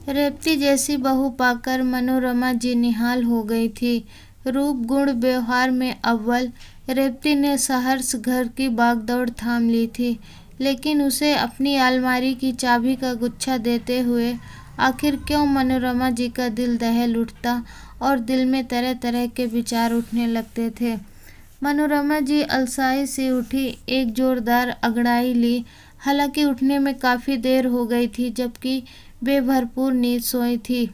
रेवती जैसी बहू पाकर मनोरमा जी निहाल हो गई थी। रूप गुण व्यवहार में अव्वल रेवती ने सहर्ष घर की बागदौड़ थाम ली थी, लेकिन उसे अपनी अलमारी की चाबी का गुच्छा देते हुए आखिर क्यों मनोरमा जी का दिल दहल उठता और दिल में तरह तरह के विचार उठने लगते थे। मनोरमा जी अलसाई से उठी, एक जोरदार अंगड़ाई ली। हालांकि उठने में काफ़ी देर हो गई थी, जबकि वे भरपूर नींद सोई थी।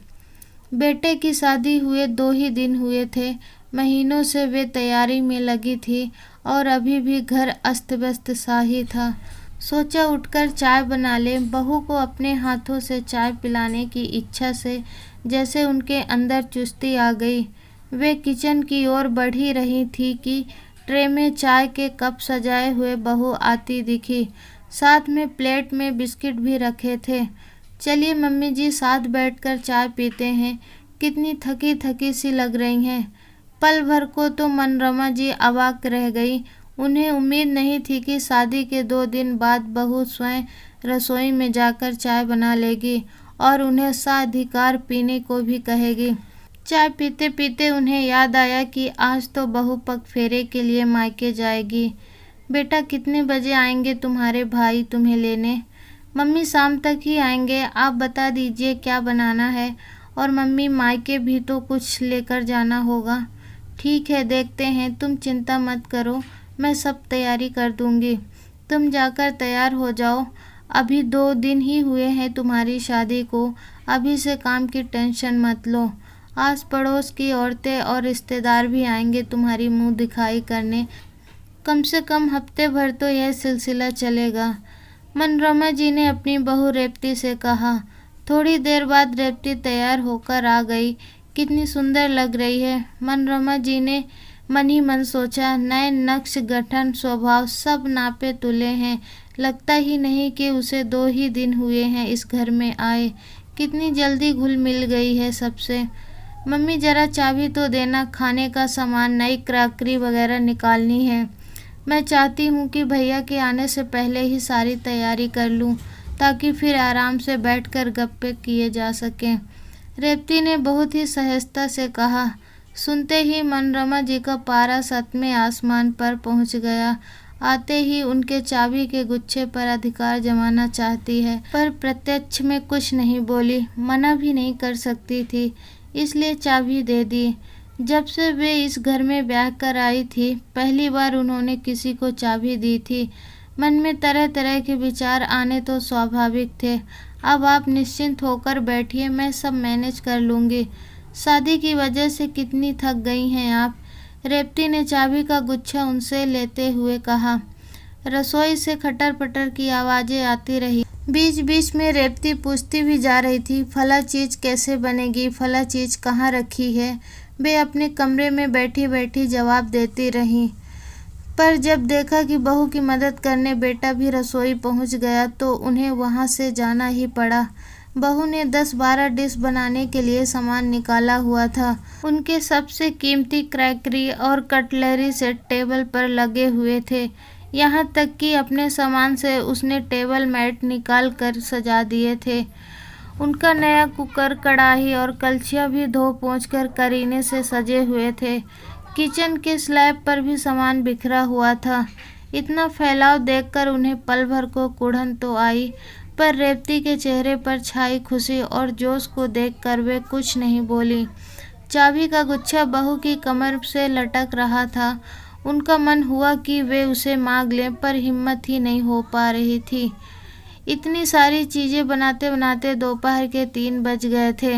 बेटे की शादी हुए 2 ही दिन हुए थे। महीनों से वे तैयारी में लगी थी और अभी भी घर अस्त व्यस्त सा ही था। सोचा उठकर चाय बना ले। बहू को अपने हाथों से चाय पिलाने की इच्छा से जैसे उनके अंदर चुस्ती आ गई। वे किचन की ओर बढ़ ही रही थी कि ट्रे में चाय के कप सजाए हुए बहू आती दिखी। साथ में प्लेट में बिस्किट भी रखे थे। चलिए मम्मी जी, साथ बैठकर चाय पीते हैं। कितनी थकी थकी सी लग रही हैं। पल भर को तो मनोरमा जी अवाक रह गई। उन्हें उम्मीद नहीं थी कि शादी के 2 दिन बाद बहू स्वयं रसोई में जाकर चाय बना लेगी और उन्हें साधिकार पीने को भी कहेगी। चाय पीते पीते उन्हें याद आया कि आज तो बहू पग फेरे के लिए मायके जाएगी। बेटा, कितने बजे आएंगे तुम्हारे भाई तुम्हें लेने? मम्मी, शाम तक ही आएंगे। आप बता दीजिए क्या बनाना है। और मम्मी, मायके भी तो कुछ लेकर जाना होगा। ठीक है, देखते हैं। तुम चिंता मत करो, मैं सब तैयारी कर दूंगी। तुम जाकर तैयार हो जाओ। अभी 2 दिन ही हुए हैं तुम्हारी शादी को। अभी से काम की टेंशन मत लो। आस पड़ोस की औरतें और रिश्तेदार भी आएंगे तुम्हारी मुंह दिखाई करने। कम से कम हफ्ते भर तो यह सिलसिला चलेगा। मनोरमा जी ने अपनी बहू रेवती से कहा। थोड़ी देर बाद रेवती तैयार होकर आ गई। कितनी सुंदर लग रही है। मनोरमा जी ने मन ही मन सोचा। नए नक्श, गठन, स्वभाव सब नापे तुले हैं। लगता ही नहीं कि उसे 2 ही दिन हुए हैं इस घर में आए। कितनी जल्दी घुल मिल गई है सबसे। मम्मी, जरा चाबी तो देना। खाने का सामान, नई क्रॉकरी वगैरह निकालनी है। मैं चाहती हूँ कि भैया के आने से पहले ही सारी तैयारी कर लूँ, ताकि फिर आराम से बैठकर गप्पे किए जा सकें। रेवती ने बहुत ही सहजता से कहा। सुनते ही मनोरमा जी का पारा 7वें आसमान पर पहुँच गया। आते ही उनके चाबी के गुच्छे पर अधिकार जमाना चाहती है, पर प्रत्यक्ष में कुछ नहीं बोली, मना भी नहीं कर सकती थी, इसलिए चाबी दे दी। जब से वे इस घर में ब्याह कर आई थी, पहली बार उन्होंने किसी को चाबी दी थी। मन में तरह तरह के विचार आने तो स्वाभाविक थे। अब आप निश्चिंत होकर बैठिए, मैं सब मैनेज कर लूँगी। शादी की वजह से कितनी थक गई हैं आप? रेवती ने चाबी का गुच्छा उनसे लेते हुए कहा। रसोई से खटर पटर की आवाज़ें आती रही। बीच बीच में रेवती पूछती भी जा रही थी, फला चीज़ कैसे बनेगी, फला चीज़ कहाँ रखी है। वे अपने कमरे में बैठी बैठी जवाब देती रहीं। पर जब देखा कि बहू की मदद करने बेटा भी रसोई पहुंच गया, तो उन्हें वहां से जाना ही पड़ा। बहू ने 10-12 डिश बनाने के लिए सामान निकाला हुआ था। उनके सबसे कीमती क्रैकरी और कटलरी सेट टेबल पर लगे हुए थे। यहाँ तक कि अपने सामान से उसने टेबल मैट निकाल कर सजा दिए थे। उनका नया कुकर, कढ़ाई और कलछियाँ भी धो पोंछ कर करीने से सजे हुए थे। किचन के स्लैब पर भी सामान बिखरा हुआ था। इतना फैलाव देखकर उन्हें पल भर को कुढ़न तो आई, पर रेवती के चेहरे पर छाई खुशी और जोश को देखकर वे कुछ नहीं बोली। चाबी का गुच्छा बहू की कमर से लटक रहा था। उनका मन हुआ कि वे उसे मांग लें, पर हिम्मत ही नहीं हो पा रही थी। इतनी सारी चीज़ें बनाते बनाते दोपहर के 3 बज गए थे।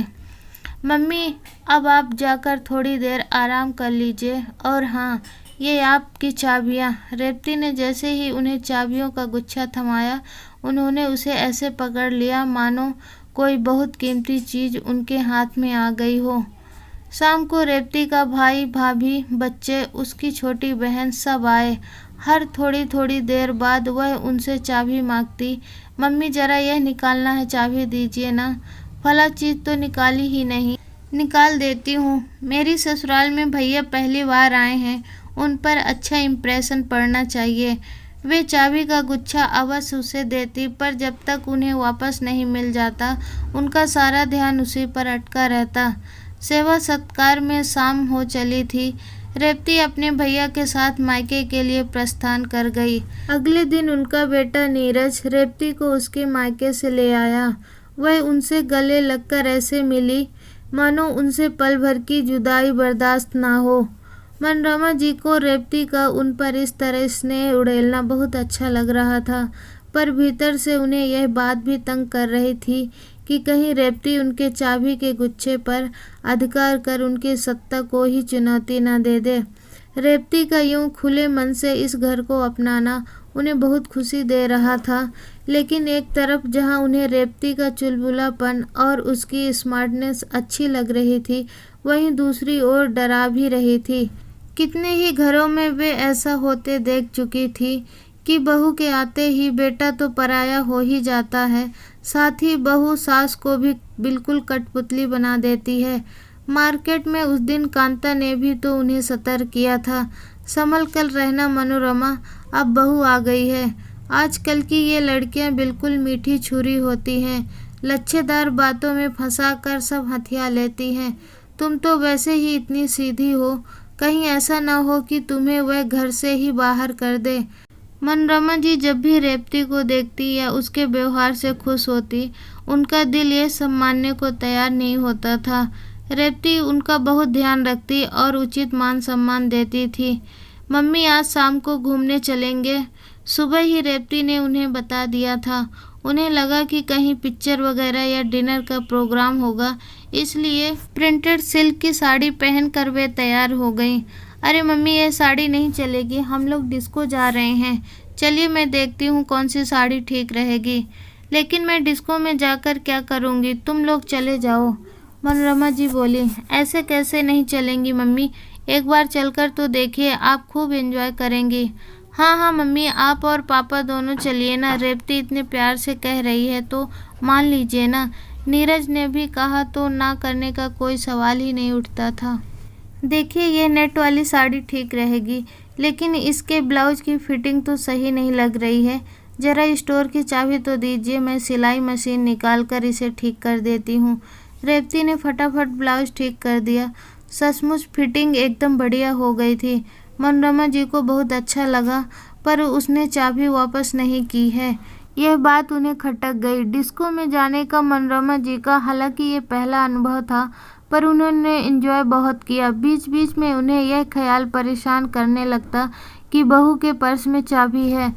मम्मी, अब आप जाकर थोड़ी देर आराम कर लीजिए। और हाँ, ये आपकी चाबियाँ। रेवती ने जैसे ही उन्हें चाबियों का गुच्छा थमाया, उन्होंने उसे ऐसे पकड़ लिया मानो कोई बहुत कीमती चीज़ उनके हाथ में आ गई हो। शाम को रेवती का भाई, भाभी, बच्चे, उसकी छोटी बहन सब आए। हर थोड़ी थोड़ी देर बाद वह उनसे चाबी मांगती। मम्मी, ज़रा यह निकालना है, चाबी दीजिए ना। फला चीज़ तो निकाली ही नहीं। निकाल देती हूँ। मेरी ससुराल में भैया पहली बार आए हैं, उन पर अच्छा इम्प्रेशन पड़ना चाहिए। वे चाबी का गुच्छा अवश्य उसे देती, पर जब तक उन्हें वापस नहीं मिल जाता उनका सारा ध्यान उसी पर अटका रहता। सेवा सत्कार में शाम हो चली थी। रेवती अपने भैया के साथ मायके के लिए प्रस्थान कर गई। अगले दिन उनका बेटा नीरज रेवती को उसके मायके से ले आया। वह उनसे गले लगकर ऐसे मिली मानो उनसे पल भर की जुदाई बर्दाश्त ना हो। मनोरमा जी को रेवती का उन पर इस तरह स्नेह उड़ेलना बहुत अच्छा लग रहा था, पर भीतर से उन्हें यह बात भी तंग कर रही थी कि कहीं रेवती उनके चाबी के गुच्छे पर अधिकार कर उनकी सत्ता को ही चुनौती न दे दे। रेवती का यूं खुले मन से इस घर को अपनाना उन्हें बहुत खुशी दे रहा था, लेकिन एक तरफ जहां उन्हें रेवती का चुलबुलापन और उसकी स्मार्टनेस अच्छी लग रही थी, वहीं दूसरी ओर डरा भी रही थी। कितने ही घरों में वे ऐसा होते देख चुकी थी कि बहू के आते ही बेटा तो पराया हो ही जाता है, साथ ही बहू सास को भी बिल्कुल कठपुतली बना देती है। मार्केट में उस दिन कांता ने भी तो उन्हें सतर्क किया था, संभल कर रहना मनोरमा, अब बहू आ गई है। आजकल की ये लड़कियां बिल्कुल मीठी छुरी होती हैं, लच्छेदार बातों में फंसा कर सब हथिया लेती हैं। तुम तो वैसे ही इतनी सीधी हो, कहीं ऐसा न हो कि तुम्हें वह घर से ही बाहर कर दे। मनोरमा जी जब भी रेवती को देखती या उसके व्यवहार से खुश होती, उनका दिल ये सब मानने को तैयार नहीं होता था। रेवती उनका बहुत ध्यान रखती और उचित मान सम्मान देती थी। मम्मी आज शाम को घूमने चलेंगे, सुबह ही रेवती ने उन्हें बता दिया था। उन्हें लगा कि कहीं पिक्चर वगैरह या डिनर का प्रोग्राम होगा, इसलिए प्रिंटेड सिल्क की साड़ी पहनकर वे तैयार हो गईं। अरे मम्मी, ये साड़ी नहीं चलेगी, हम लोग डिस्को जा रहे हैं। चलिए मैं देखती हूँ कौन सी साड़ी ठीक रहेगी। लेकिन मैं डिस्को में जाकर क्या करूँगी, तुम लोग चले जाओ। मनोरमा जी बोली, ऐसे कैसे नहीं चलेंगी मम्मी, एक बार चलकर तो देखिए, आप खूब एंजॉय करेंगी। हाँ हाँ मम्मी, आप और पापा दोनों चलिए ना, रेवती इतने प्यार से कह रही है तो मान लीजिए ना। नीरज ने भी कहा तो ना करने का कोई सवाल ही नहीं उठता था। देखिए ये नेट वाली साड़ी ठीक रहेगी, लेकिन इसके ब्लाउज की फिटिंग तो सही नहीं लग रही है। ज़रा स्टोर की चाबी तो दीजिए, मैं सिलाई मशीन निकाल कर इसे ठीक कर देती हूँ। रेवती ने फटाफट ब्लाउज ठीक कर दिया। सचमुच फिटिंग एकदम बढ़िया हो गई थी। मनोरमा जी को बहुत अच्छा लगा, पर उसने चाबी वापस नहीं की है। यह बात उन्हें खटक गई। डिस्को में जाने का मनोरमा जी का हालांकि ये पहला अनुभव था, पर उन्होंने एंजॉय बहुत किया। बीच बीच में उन्हें यह ख्याल परेशान करने लगता कि बहू के पर्स में चाबी है।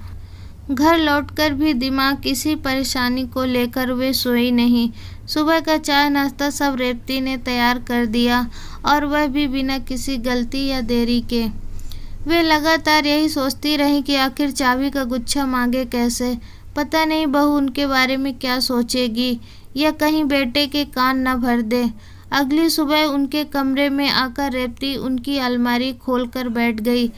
घर लौटकर भी दिमाग इसी परेशानी को लेकर वे सोई नहीं। सुबह का चाय नाश्ता सब रेवती ने तैयार कर दिया, और वह भी बिना किसी गलती या देरी के। वे लगातार यही सोचती रहीं कि आखिर चाबी का गुच्छा मांगे कैसे। पता नहीं बहू उनके बारे में क्या सोचेगी, या कहीं बेटे के कान न भर दे। अगली सुबह उनके कमरे में आकर रेवती उनकी अलमारी खोलकर बैठ गई।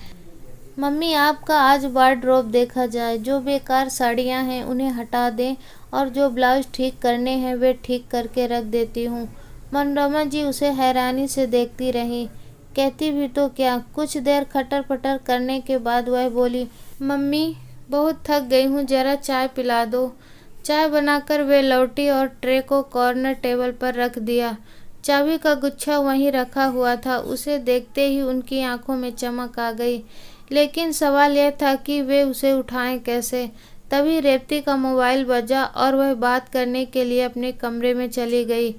मम्मी, आपका आज वार्डरोब देखा जाए, जो बेकार साड़ियाँ हैं उन्हें हटा दें और जो ब्लाउज ठीक करने हैं वे ठीक करके रख देती हूँ। मनोरमा जी उसे हैरानी से देखती रहीं। कहती भी तो क्या। कुछ देर खटर पटर करने के बाद वह बोली, मम्मी बहुत थक गई हूँ, जरा चाय पिला दो। चाय बनाकर वे लौटी और ट्रे को कॉर्नर टेबल पर रख दिया। चाबी का गुच्छा वहीं रखा हुआ था। उसे देखते ही उनकी आंखों में चमक आ गई, लेकिन सवाल यह था कि वे उसे उठाएं कैसे। तभी रेवती का मोबाइल बजा और वह बात करने के लिए अपने कमरे में चली गई।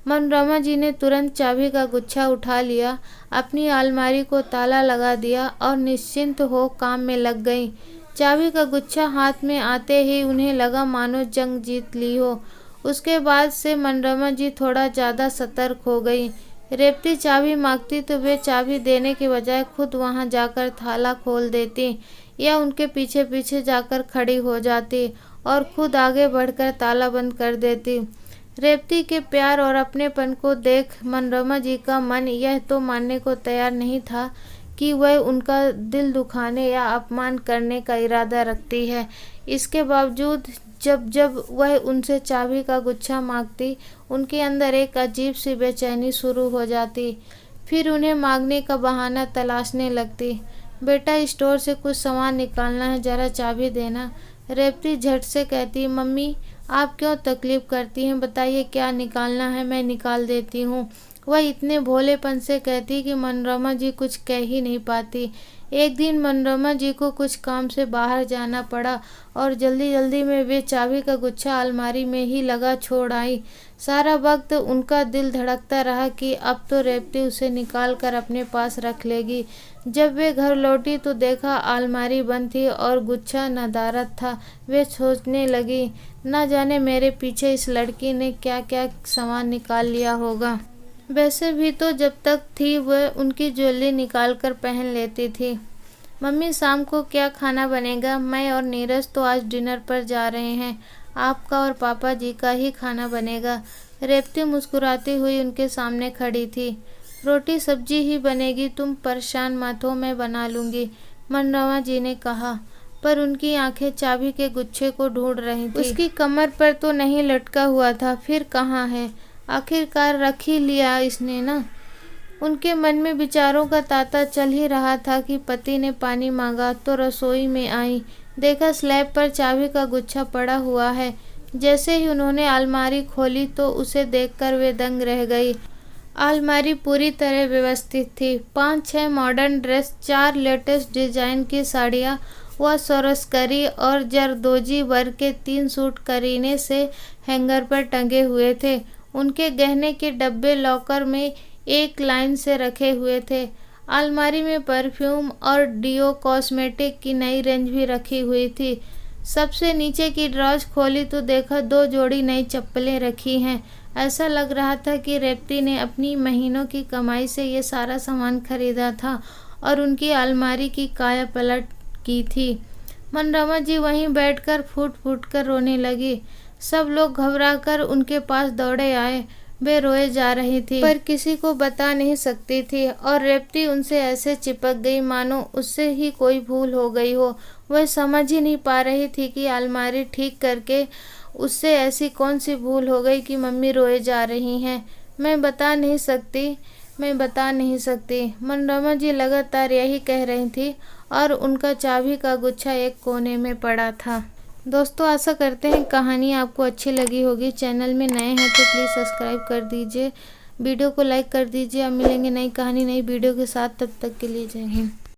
मनोरमा जी ने तुरंत चाबी का गुच्छा उठा लिया, अपनी अलमारी को ताला लगा दिया और निश्चिंत हो काम में लग गईं। चाबी का गुच्छा हाथ में आते ही उन्हें लगा मानो जंग जीत ली हो। उसके बाद से मनोरमा जी थोड़ा ज़्यादा सतर्क हो गई। रेवती चाबी मांगती तो वे चाबी देने के बजाय खुद वहां जाकर ताला खोल देती, या उनके पीछे पीछे जाकर खड़ी हो जाती और खुद आगे बढ़कर ताला बंद कर देती। रेवती के प्यार और अपनेपन को देख मनोरमा जी का मन यह तो मानने को तैयार नहीं था कि वह उनका दिल दुखाने या अपमान करने का इरादा रखती है। इसके बावजूद जब जब वह उनसे चाबी का गुच्छा मांगती, उनके अंदर एक अजीब सी बेचैनी शुरू हो जाती। फिर उन्हें मांगने का बहाना तलाशने लगती। बेटा स्टोर से कुछ सामान निकालना है, जरा चाबी देना। रेवती झट से कहती, मम्मी आप क्यों तकलीफ करती हैं, बताइए क्या निकालना है, मैं निकाल देती हूँ। वह इतने भोलेपन से कहती कि मनोरमा जी कुछ कह ही नहीं पाती। एक दिन मनोरमा जी को कुछ काम से बाहर जाना पड़ा और जल्दी जल्दी में वे चाबी का गुच्छा अलमारी में ही लगा छोड़ आई। सारा वक्त उनका दिल धड़कता रहा कि अब तो रेवती उसे निकाल कर अपने पास रख लेगी। जब वे घर लौटी तो देखा अलमारी बंद थी और गुच्छा नदारद था। वे सोचने लगी, न जाने मेरे पीछे इस लड़की ने क्या क्या सामान निकाल लिया होगा। वैसे भी तो जब तक थी वह उनकी ज्वेलरी निकाल कर पहन लेती थी। मम्मी शाम को क्या खाना बनेगा, मैं और नीरज तो आज डिनर पर जा रहे हैं, आपका और पापा जी का ही खाना बनेगा। रेवती मुस्कुराती हुई उनके सामने खड़ी थी। रोटी सब्जी ही बनेगी, तुम परेशान मत हो, मैं बना लूँगी, मनोरमा जी ने कहा। पर उनकी आंखें चाबी के गुच्छे को ढूंढ रही थी। उसकी कमर पर तो नहीं लटका हुआ था, फिर कहाँ है, आखिरकार रख ही लिया इसने ना। उनके मन में विचारों का तांता चल ही रहा था कि पति ने पानी मांगा तो रसोई में आई, देखा स्लैब पर चाबी का गुच्छा पड़ा हुआ है। जैसे ही उन्होंने अलमारी खोली तो उसे देखकर वे दंग रह गई। अलमारी पूरी तरह व्यवस्थित थी। 5-6 मॉडर्न ड्रेस, 4 लेटेस्ट डिजाइन की साड़ियाँ व सोरस्करी और जरदोजी वर्क के 3 सूट करीने से हैंगर पर टंगे हुए थे। उनके गहने के डब्बे लॉकर में एक लाइन से रखे हुए थे। अलमारी में परफ्यूम और डियो कॉस्मेटिक की नई रेंज भी रखी हुई थी। सबसे नीचे की ड्रॉज खोली तो देखा 2 जोड़ी नई चप्पलें रखी हैं। ऐसा लग रहा था कि रेवती ने अपनी महीनों की कमाई से ये सारा सामान खरीदा था और उनकी अलमारी की काया पलट की थी। मनोरमा जी वहीं बैठकर फूट फूट कर रोने लगी। सब लोग घबराकर उनके पास दौड़े आए। वे रोए जा रही थी पर किसी को बता नहीं सकती थी और रेवती उनसे ऐसे चिपक गई मानो उससे ही कोई भूल हो गई हो। वह समझ ही नहीं पा रही थी कि अलमारी ठीक करके उससे ऐसी कौन सी भूल हो गई कि मम्मी रोए जा रही हैं। मैं बता नहीं सकती, मनोरमा जी लगातार यही कह रही थी और उनका चाबी का गुच्छा एक कोने में पड़ा था। दोस्तों आशा करते हैं कहानी आपको अच्छी लगी होगी। चैनल में नए हैं तो प्लीज़ सब्सक्राइब कर दीजिए, वीडियो को लाइक कर दीजिए। अब मिलेंगे नई कहानी नई वीडियो के साथ, तब तक के लिए जय हिंद।